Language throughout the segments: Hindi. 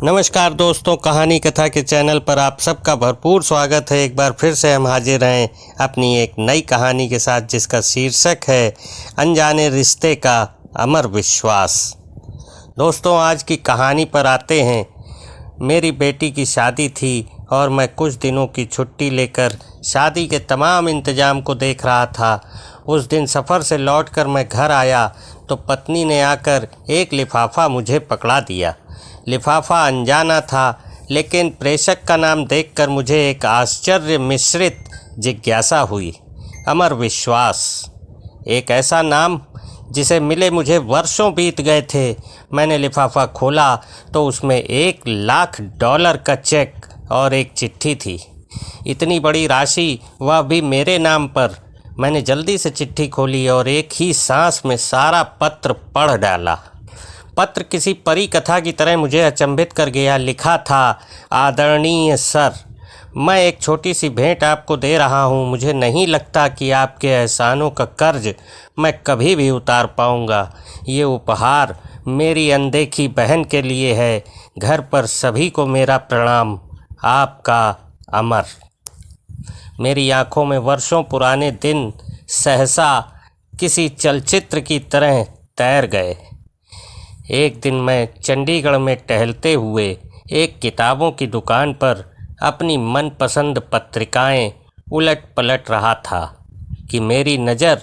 नमस्कार दोस्तों, कहानी कथा के चैनल पर आप सबका भरपूर स्वागत है। एक बार फिर से हम हाजिर हैं अपनी एक नई कहानी के साथ, जिसका शीर्षक है अनजाने रिश्ते का अमर विश्वास। दोस्तों, आज की कहानी पर आते हैं। मेरी बेटी की शादी थी और मैं कुछ दिनों की छुट्टी लेकर शादी के तमाम इंतजाम को देख रहा था। उस दिन सफ़र से लौटकर मैं घर आया तो पत्नी ने आकर एक लिफाफा मुझे पकड़ा दिया। लिफाफा अनजाना था, लेकिन प्रेषक का नाम देखकर मुझे एक आश्चर्य मिश्रित जिज्ञासा हुई। अमर विश्वास, एक ऐसा नाम जिसे मिले मुझे वर्षों बीत गए थे। मैंने लिफाफा खोला तो उसमें $1,00,000 का चेक और एक चिट्ठी थी। इतनी बड़ी राशि, वह भी मेरे नाम पर। मैंने जल्दी से चिट्ठी खोली और एक ही सांस में सारा पत्र पढ़ डाला। पत्र किसी परी कथा की तरह मुझे अचंभित कर गया। लिखा था, आदरणीय सर, मैं एक छोटी सी भेंट आपको दे रहा हूँ। मुझे नहीं लगता कि आपके एहसानों का कर्ज मैं कभी भी उतार पाऊँगा। ये उपहार मेरी अनदेखी बहन के लिए है। घर पर सभी को मेरा प्रणाम। आपका अमर। मेरी आंखों में वर्षों पुराने दिन सहसा किसी चलचित्र की तरह तैर गए। एक दिन मैं चंडीगढ़ में टहलते हुए एक किताबों की दुकान पर अपनी मनपसंद पत्रिकाएं उलट पलट रहा था कि मेरी नज़र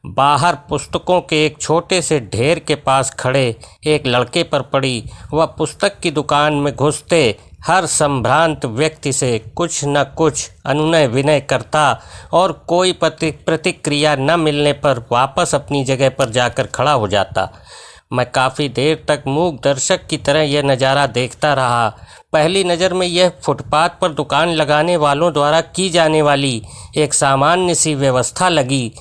बाहर पुस्तकों के एक छोटे से ढेर के पास खड़े एक लड़के पर पड़ी। वह पुस्तक की दुकान में घुसते हर संभ्रांत व्यक्ति से कुछ न कुछ अनुनय विनय करता और कोई प्रतिक्रिया न मिलने पर वापस अपनी जगह पर जाकर खड़ा हो जाता। मैं काफ़ी देर तक मूक दर्शक की तरह यह नज़ारा देखता रहा। पहली नज़र में यह फुटपाथ पर दुकान लगाने वालों द्वारा की जाने वाली एक सामान्य सी व्यवस्था लगी,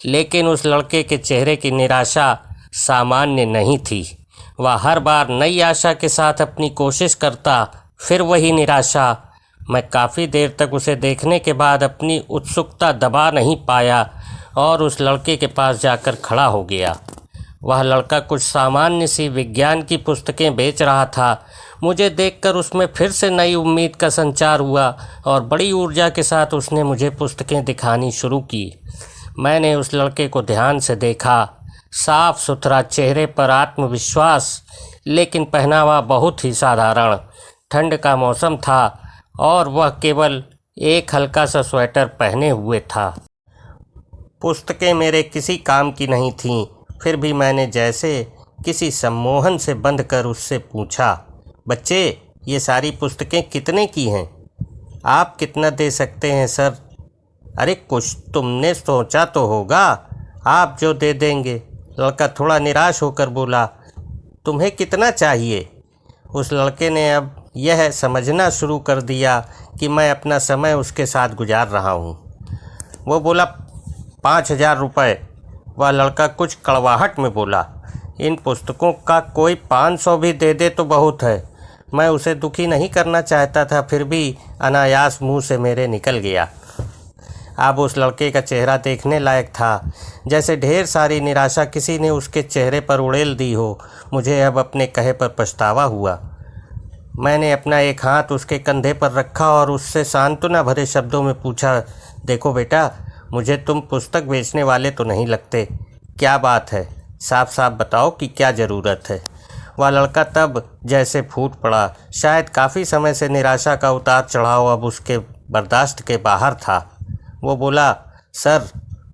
लेकिन उस लड़के के चेहरे की निराशा सामान्य नहीं थी। वह हर बार नई आशा के साथ अपनी कोशिश करता, फिर वही निराशा। मैं काफ़ी देर तक उसे देखने के बाद अपनी उत्सुकता दबा नहीं पाया और उस लड़के के पास जाकर खड़ा हो गया। वह लड़का कुछ सामान्य सी विज्ञान की पुस्तकें बेच रहा था। मुझे देखकर उसमें फिर से नई उम्मीद का संचार हुआ और बड़ी ऊर्जा के साथ उसने मुझे पुस्तकें दिखानी शुरू की। मैंने उस लड़के को ध्यान से देखा। साफ सुथरा चेहरे पर आत्मविश्वास, लेकिन पहनावा बहुत ही साधारण। ठंड का मौसम था और वह केवल एक हल्का सा स्वेटर पहने हुए था। पुस्तकें मेरे किसी काम की नहीं थीं, फिर भी मैंने जैसे किसी सम्मोहन से बंधकर उससे पूछा, बच्चे, ये सारी पुस्तकें कितने की हैं? आप कितना दे सकते हैं सर? अरे कुछ तुमने सोचा तो होगा, आप जो दे देंगे। लड़का थोड़ा निराश होकर बोला, तुम्हें कितना चाहिए? उस लड़के ने अब यह समझना शुरू कर दिया कि मैं अपना समय उसके साथ गुजार रहा हूँ। वो बोला, 5,000 रुपये। वह लड़का कुछ कड़वाहट में बोला, इन पुस्तकों का कोई 500 भी दे दे तो बहुत है। मैं उसे दुखी नहीं करना चाहता था, फिर भी अनायास मुंह से मेरे निकल गया। अब उस लड़के का चेहरा देखने लायक था, जैसे ढेर सारी निराशा किसी ने उसके चेहरे पर उड़ेल दी हो। मुझे अब अपने कहे पर पछतावा हुआ। मैंने अपना एक हाथ उसके कंधे पर रखा और उससे सांत्वना भरे शब्दों में पूछा, देखो बेटा, मुझे तुम पुस्तक बेचने वाले तो नहीं लगते। क्या बात है, साफ साफ बताओ कि क्या ज़रूरत है? वह लड़का तब जैसे फूट पड़ा। शायद काफ़ी समय से निराशा का उतार चढ़ाव अब उसके बर्दाश्त के बाहर था। वो बोला, सर,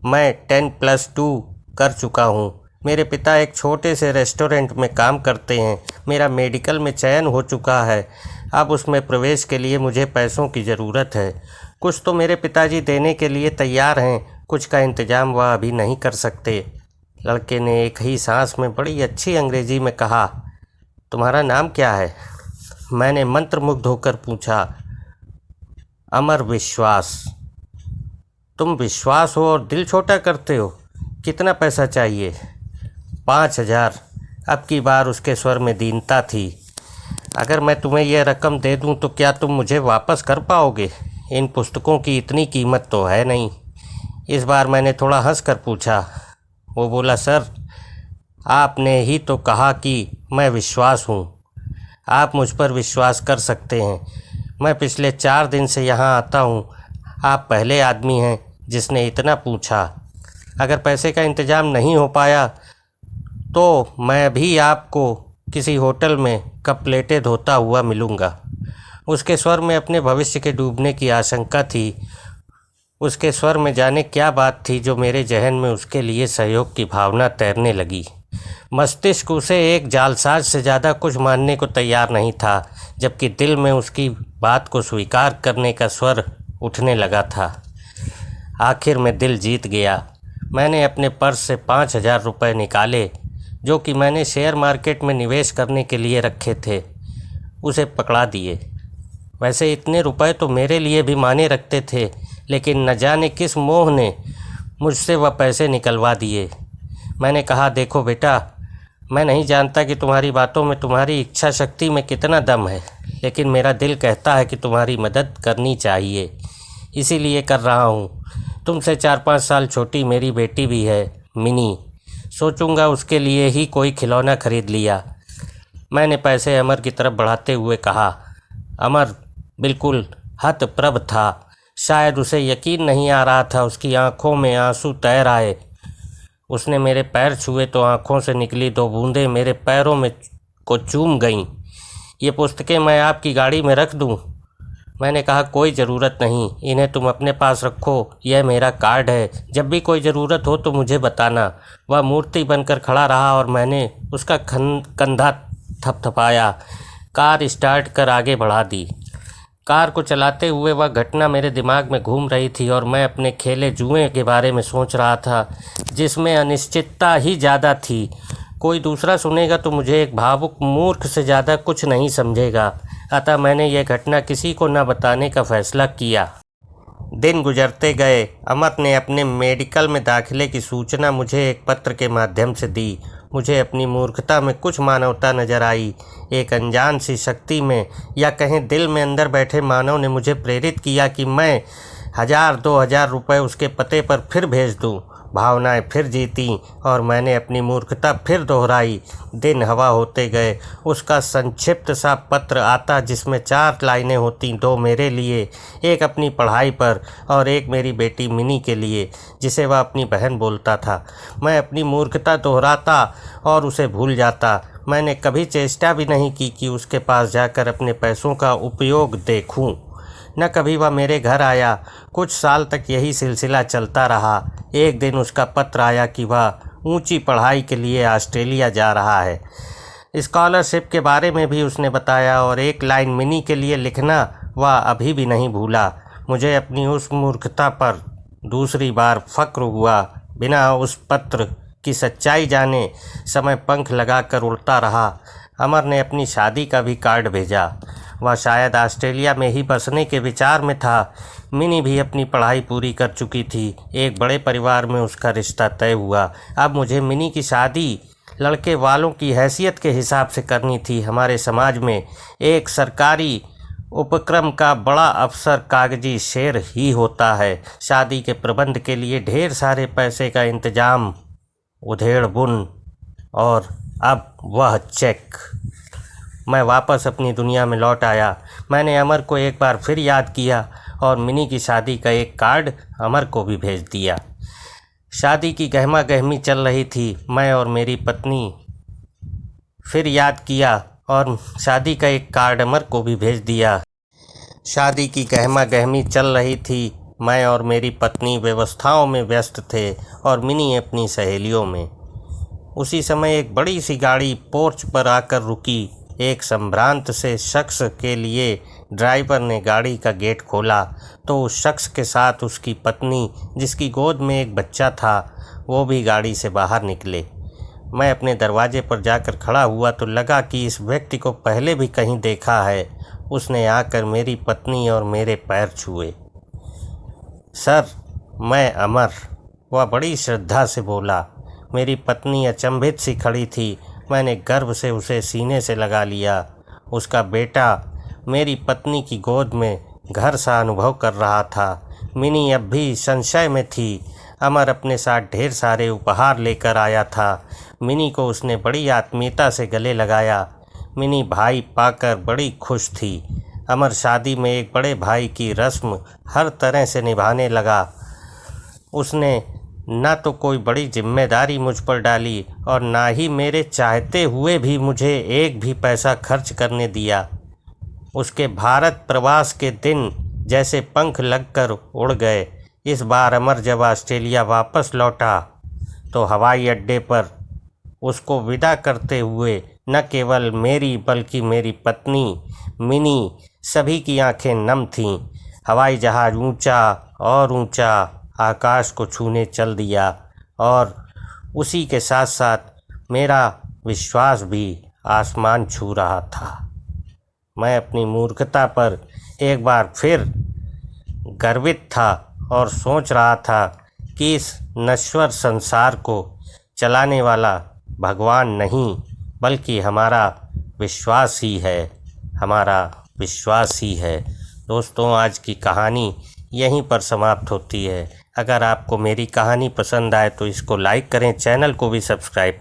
मैं 10+2 कर चुका हूँ। मेरे पिता एक छोटे से रेस्टोरेंट में काम करते हैं। मेरा मेडिकल में चयन हो चुका है। अब उसमें प्रवेश के लिए मुझे पैसों की ज़रूरत है। कुछ तो मेरे पिताजी देने के लिए तैयार हैं, कुछ का इंतज़ाम वह अभी नहीं कर सकते। लड़के ने एक ही सांस में बड़ी अच्छी अंग्रेजी में कहा, तुम्हारा नाम क्या है? मैंने मंत्रमुग्ध होकर पूछा, अमर विश्वास। तुम विश्वास हो और दिल छोटा करते हो। कितना पैसा चाहिए? 5,000। अब की बार उसके स्वर में दीनता थी। अगर मैं तुम्हें यह रकम दे दूं तो क्या तुम मुझे वापस कर पाओगे? इन पुस्तकों की इतनी कीमत तो है नहीं। इस बार मैंने थोड़ा हंसकर पूछा। वो बोला, सर, आपने ही तो कहा कि मैं विश्वास हूँ। आप मुझ पर विश्वास कर सकते हैं। मैं पिछले 4 दिन से यहाँ आता हूँ। आप पहले आदमी हैं जिसने इतना पूछा। अगर पैसे का इंतज़ाम नहीं हो पाया तो मैं भी आपको किसी होटल में कप प्लेटें धोता हुआ मिलूँगा। उसके स्वर में अपने भविष्य के डूबने की आशंका थी। उसके स्वर में जाने क्या बात थी जो मेरे जहन में उसके लिए सहयोग की भावना तैरने लगी। मस्तिष्क उसे एक जालसाज से ज़्यादा कुछ मानने को तैयार नहीं था, जबकि दिल में उसकी बात को स्वीकार करने का स्वर उठने लगा था। आखिर में दिल जीत गया। मैंने अपने पर्स से 5,000 रुपये निकाले जो कि मैंने शेयर मार्केट में निवेश करने के लिए रखे थे, उसे पकड़ा दिए। वैसे इतने रुपए तो मेरे लिए भी मायने रखते थे, लेकिन न जाने किस मोह ने मुझसे वह पैसे निकलवा दिए। मैंने कहा, देखो बेटा, मैं नहीं जानता कि तुम्हारी बातों में, तुम्हारी इच्छा शक्ति में कितना दम है, लेकिन मेरा दिल कहता है कि तुम्हारी मदद करनी चाहिए, इसीलिए कर रहा हूँ। तुमसे 4-5 साल छोटी मेरी बेटी भी है, मिनी। सोचूंगा उसके लिए ही कोई खिलौना खरीद लिया। मैंने पैसे अमर की तरफ बढ़ाते हुए कहा। अमर बिल्कुल हतप्रभ था। शायद उसे यकीन नहीं आ रहा था। उसकी आंखों में आंसू तैर आए। उसने मेरे पैर छुए तो आंखों से निकली 2 बूंदें मेरे पैरों में को चूम गईं। ये पुस्तकें मैं आपकी गाड़ी में रख दूं? मैंने कहा, कोई ज़रूरत नहीं, इन्हें तुम अपने पास रखो, यह मेरा कार्ड है, जब भी कोई ज़रूरत हो तो मुझे बताना। वह मूर्ति बनकर खड़ा रहा और मैंने उसका कंधा थपथपाया। कार स्टार्ट कर आगे बढ़ा दी। कार को चलाते हुए वह घटना मेरे दिमाग में घूम रही थी और मैं अपने खेले जुए के बारे में सोच रहा था, जिसमें अनिश्चितता ही ज़्यादा थी। कोई दूसरा सुनेगा तो मुझे एक भावुक मूर्ख से ज़्यादा कुछ नहीं समझेगा। अतः मैंने यह घटना किसी को न बताने का फैसला किया। दिन गुजरते गए। अमर ने अपने मेडिकल में दाखिले की सूचना मुझे एक पत्र के माध्यम से दी। मुझे अपनी मूर्खता में कुछ मानवता नजर आई। एक अनजान सी शक्ति में, या कहें दिल में, अंदर बैठे मानव ने मुझे प्रेरित किया कि मैं 1,000-2,000 रुपये उसके पते पर फिर भेज दूं। भावनाएं फिर जीती और मैंने अपनी मूर्खता फिर दोहराई। दिन हवा होते गए। उसका संक्षिप्त सा पत्र आता जिसमें 4 लाइनें होती, 2 मेरे लिए, एक अपनी पढ़ाई पर और एक मेरी बेटी मिनी के लिए, जिसे वह अपनी बहन बोलता था। मैं अपनी मूर्खता दोहराता और उसे भूल जाता। मैंने कभी चेष्टा भी नहीं की कि उसके पास जाकर अपने पैसों का उपयोग देखूं। न कभी वह मेरे घर आया। कुछ साल तक यही सिलसिला चलता रहा। एक दिन उसका पत्र आया कि वह ऊंची पढ़ाई के लिए ऑस्ट्रेलिया जा रहा है। स्कॉलरशिप के बारे में भी उसने बताया और एक लाइन मिनी के लिए लिखना वह अभी भी नहीं भूला। मुझे अपनी उस मूर्खता पर दूसरी बार फक्र हुआ। बिना उस पत्र की सच्चाई जाने समय पंख लगाकर उड़ता रहा। अमर ने अपनी शादी का भी कार्ड भेजा। वह शायद ऑस्ट्रेलिया में ही बसने के विचार में था। मिनी भी अपनी पढ़ाई पूरी कर चुकी थी। एक बड़े परिवार में उसका रिश्ता तय हुआ। अब मुझे मिनी की शादी लड़के वालों की हैसियत के हिसाब से करनी थी। हमारे समाज में एक सरकारी उपक्रम का बड़ा अफसर कागजी शेर ही होता है। शादी के प्रबंध के लिए ढेर सारे पैसे का इंतजाम, उधेड़ बुन, और अब वह चेक। मैं वापस अपनी दुनिया में लौट आया। मैंने अमर को एक बार फिर याद किया और मिनी की शादी का एक कार्ड अमर को भी भेज दिया। शादी की गहमा गहमी चल रही थी। मैं और मेरी पत्नी फिर याद किया और शादी का एक कार्ड अमर को भी भेज दिया। शादी की गहमा गहमी चल रही थी। मैं और मेरी पत्नी व्यवस्थाओं में व्यस्त थे और मिनी अपनी सहेलियों में। उसी समय एक बड़ी सी गाड़ी पोर्च पर आकर रुकी। एक संभ्रांत से शख्स के लिए ड्राइवर ने गाड़ी का गेट खोला तो उस शख्स के साथ उसकी पत्नी, जिसकी गोद में एक बच्चा था, वो भी गाड़ी से बाहर निकले। मैं अपने दरवाजे पर जाकर खड़ा हुआ तो लगा कि इस व्यक्ति को पहले भी कहीं देखा है। उसने आकर मेरी पत्नी और मेरे पैर छुए। सर, मैं अमर, वह बड़ी श्रद्धा से बोला। मेरी पत्नी अचंभित सी खड़ी थी। मैंने गर्व से उसे सीने से लगा लिया। उसका बेटा मेरी पत्नी की गोद में घर सा अनुभव कर रहा था। मिनी अब भी संशय में थी। अमर अपने साथ ढेर सारे उपहार लेकर आया था। मिनी को उसने बड़ी आत्मीयता से गले लगाया। मिनी भाई पाकर बड़ी खुश थी। अमर शादी में एक बड़े भाई की रस्म हर तरह से निभाने लगा। उसने न तो कोई बड़ी जिम्मेदारी मुझ पर डाली और ना ही मेरे चाहते हुए भी मुझे एक भी पैसा खर्च करने दिया। उसके भारत प्रवास के दिन जैसे पंख लगकर उड़ गए। इस बार अमर जब ऑस्ट्रेलिया वापस लौटा तो हवाई अड्डे पर उसको विदा करते हुए न केवल मेरी बल्कि मेरी पत्नी मिनी सभी की आंखें नम थीं। हवाई जहाज़ ऊंचा और ऊंचा आकाश को छूने चल दिया और उसी के साथ साथ मेरा विश्वास भी आसमान छू रहा था। मैं अपनी मूर्खता पर एक बार फिर गर्वित था और सोच रहा था कि इस नश्वर संसार को चलाने वाला भगवान नहीं बल्कि हमारा विश्वास ही है, हमारा विश्वास ही है। दोस्तों, आज की कहानी यहीं पर समाप्त होती है। अगर आपको मेरी कहानी पसंद आए तो इसको लाइक करें, चैनल को भी सब्सक्राइब